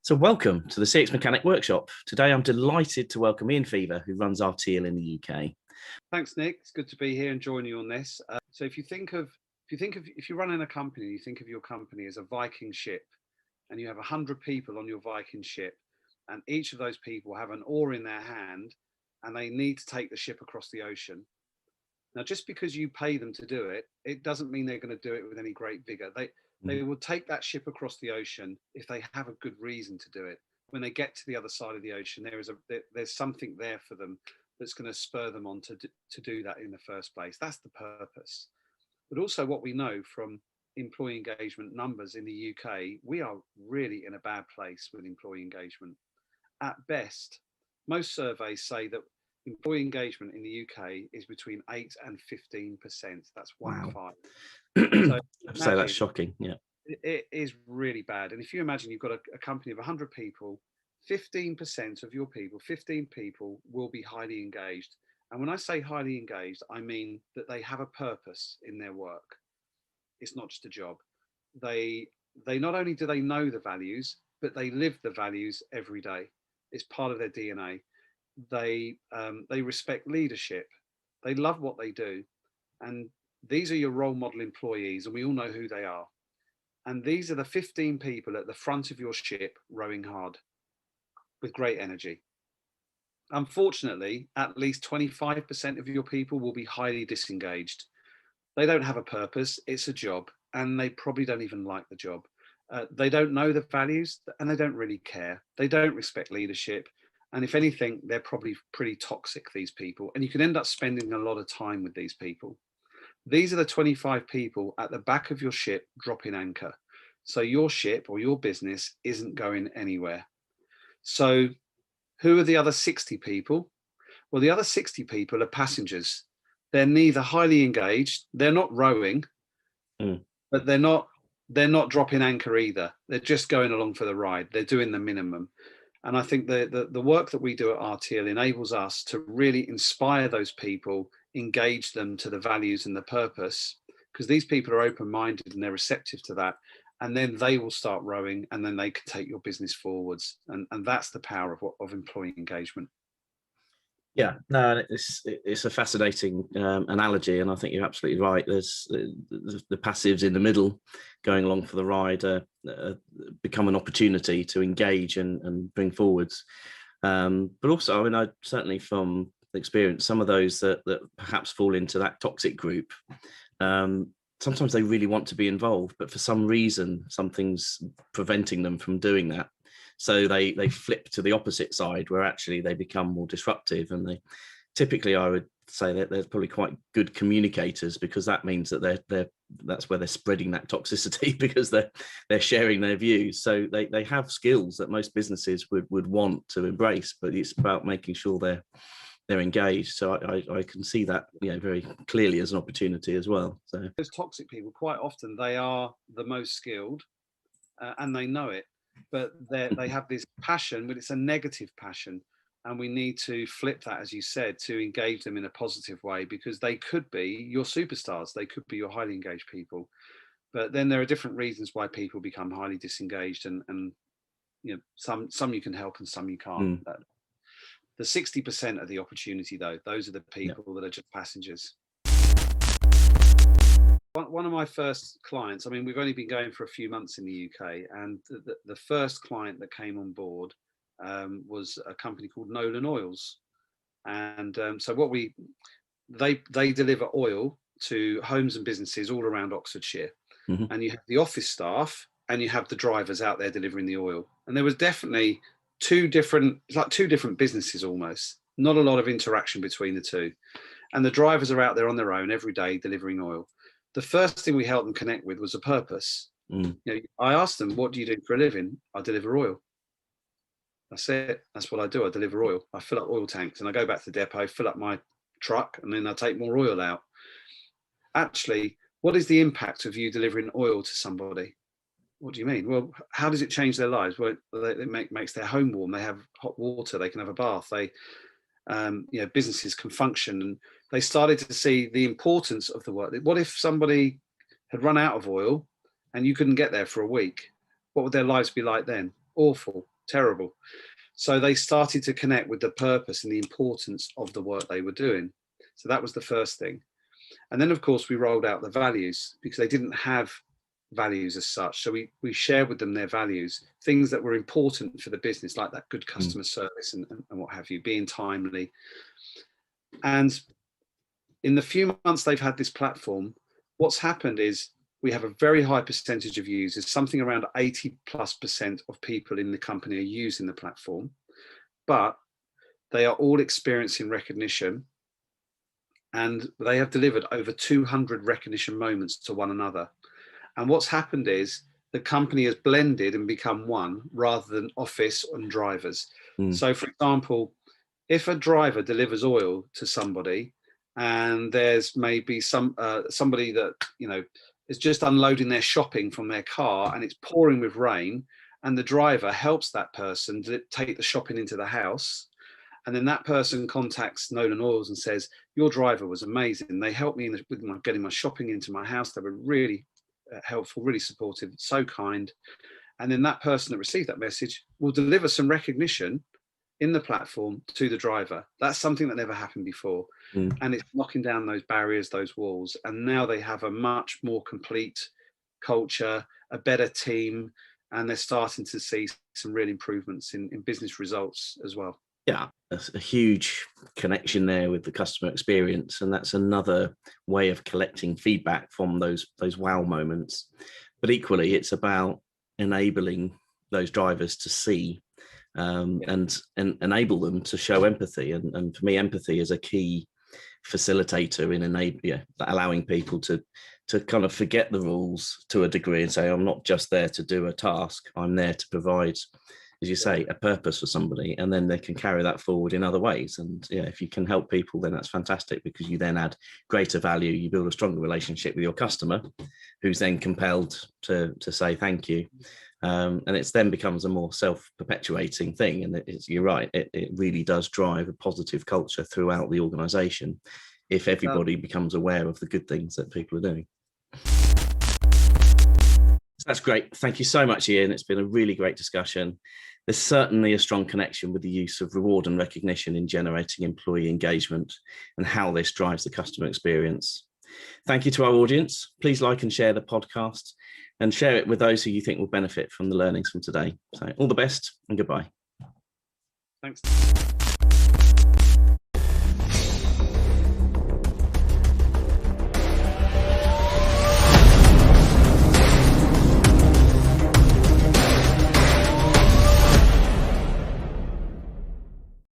So welcome to the CX Mechanic Workshop. Today I'm delighted to welcome Ian Feaver, who runs Arteel in the UK. Thanks, Nick. It's good to be here and join you on this. So if you're running a company, you think of your company as a Viking ship, and you have 100 people on your Viking ship, and each of those people have an oar in their hand, and they need to take the ship across the ocean. Now, just because you pay them to do it, it doesn't mean they're going to do it with any great vigor. They will take that ship across the ocean if they have a good reason to do it. When they get to the other side of the ocean, there's something there for them that's going to spur them on to do that in the first place. That's the purpose. But also what we know from employee engagement numbers in the UK, we are really in a bad place with employee engagement. At best, most surveys say that employee engagement in the UK is between 8 and 15%. That's 1 5. So that's shocking. Yeah, it is really bad. And if you imagine you've got a company of 100 people, 15% of your people, 15 people will be highly engaged. And when I say highly engaged, I mean that they have a purpose in their work. It's not just a job. They not only do they know the values, but they live the values every day. It's part of their DNA. They respect leadership. They love what they do. And these are your role model employees, and we all know who they are. And these are the 15 people at the front of your ship rowing hard with great energy. Unfortunately, at least 25% of your people will be highly disengaged. They don't have a purpose, it's a job, and they probably don't even like the job. They don't know the values, and they don't really care. They don't respect leadership. And if anything, they're probably pretty toxic, these people. And you can end up spending a lot of time with these people. These are the 25 people at the back of your ship dropping anchor. So your ship or your business isn't going anywhere. So who are the other 60 people? Well, the other 60 people are passengers. They're neither highly engaged, they're not rowing, but they're not dropping anchor either. They're just going along for the ride. They're doing the minimum. And I think the work that we do at Arteel enables us to really inspire those people, engage them to the values and the purpose, because these people are open-minded and they're receptive to that. And then they will start rowing, and then they can take your business forwards. And that's the power of employee engagement. Yeah, no, it's a fascinating analogy, and I think you're absolutely right. There's the passives in the middle going along for the ride become an opportunity to engage and bring forwards. But also, I mean, I certainly from experience, some of those that perhaps fall into that toxic group, sometimes they really want to be involved, but for some reason, something's preventing them from doing that. So they flip to the opposite side, where actually they become more disruptive, and they typically, I would say that they're probably quite good communicators, because that means that that's where they're spreading that toxicity, because they're sharing their views. So they have skills that most businesses would want to embrace, but it's about making sure they're engaged. So I can see that, very clearly as an opportunity as well. So those toxic people, quite often they are the most skilled, and they know it. But they have this passion, but it's a negative passion. And we need to flip that, as you said, to engage them in a positive way, because they could be your superstars. They could be your highly engaged people. But then there are different reasons why people become highly disengaged. And some you can help and some you can't. The 60% of the opportunity, though, those are the people that are just passengers. One of my first clients, I mean, we've only been going for a few months in the UK, and the first client that came on board was a company called Nolan Oils. And so they deliver oil to homes and businesses all around Oxfordshire. And you have the office staff and you have the drivers out there delivering the oil. And there was definitely two different businesses almost, not a lot of interaction between the two. And the drivers are out there on their own every day delivering oil. The first thing we helped them connect with was a purpose. I asked them, what do you do for a living? I deliver oil. That's it. That's what I do. I deliver oil. I fill up oil tanks and I go back to the depot, fill up my truck, and then I take more oil out. actually, what is the impact of you delivering oil to somebody? What do you mean? Well, how does it change their lives? Well, it makes their home warm. They have hot water. They can have a bath. They, businesses can function. And they started to see the importance of the work. What if somebody had run out of oil and you couldn't get there for a week? What would their lives be like then? Awful, terrible. So they started to connect with the purpose and the importance of the work they were doing. So that was the first thing. And then, of course, we rolled out the values because they didn't have values as such. So we shared with them their values, things that were important for the business, like that good customer service and what have you, being timely. And in the few months they've had this platform, what's happened is we have a very high percentage of users, something around 80+% of people in the company are using the platform, but they are all experiencing recognition, and they have delivered over 200 recognition moments to one another. And what's happened is the company has blended and become one rather than office and drivers. So, for example, if a driver delivers oil to somebody and there's maybe somebody that, is just unloading their shopping from their car and it's pouring with rain, and the driver helps that person to take the shopping into the house, and then that person contacts Nolan Oils and says, your driver was amazing. They helped me with getting my shopping into my house. They were really helpful, really supportive, so kind. And then that person that received that message will deliver some recognition in the platform to the driver. That's something that never happened before. And it's knocking down those barriers, those walls. And now they have a much more complete culture, a better team, and they're starting to see some real improvements in business results as well. Yeah, there's a huge connection there with the customer experience, and that's another way of collecting feedback from those wow moments. But equally, it's about enabling those drivers to see and enable them to show empathy. And for me, empathy is a key facilitator in allowing people to kind of forget the rules to a degree and say, I'm not just there to do a task, I'm there to provide, as you say, a purpose for somebody, and then they can carry that forward in other ways. And if you can help people, then that's fantastic, because you then add greater value. You build a stronger relationship with your customer, who's then compelled to say thank you. And it then becomes a more self-perpetuating thing. And you're right, it really does drive a positive culture throughout the organization if everybody becomes aware of the good things that people are doing. That's great. Thank you so much, Ian. It's been a really great discussion. There's certainly a strong connection with the use of reward and recognition in generating employee engagement and how this drives the customer experience. Thank you to our audience. Please like and share the podcast and share it with those who you think will benefit from the learnings from today. So all the best and goodbye. Thanks.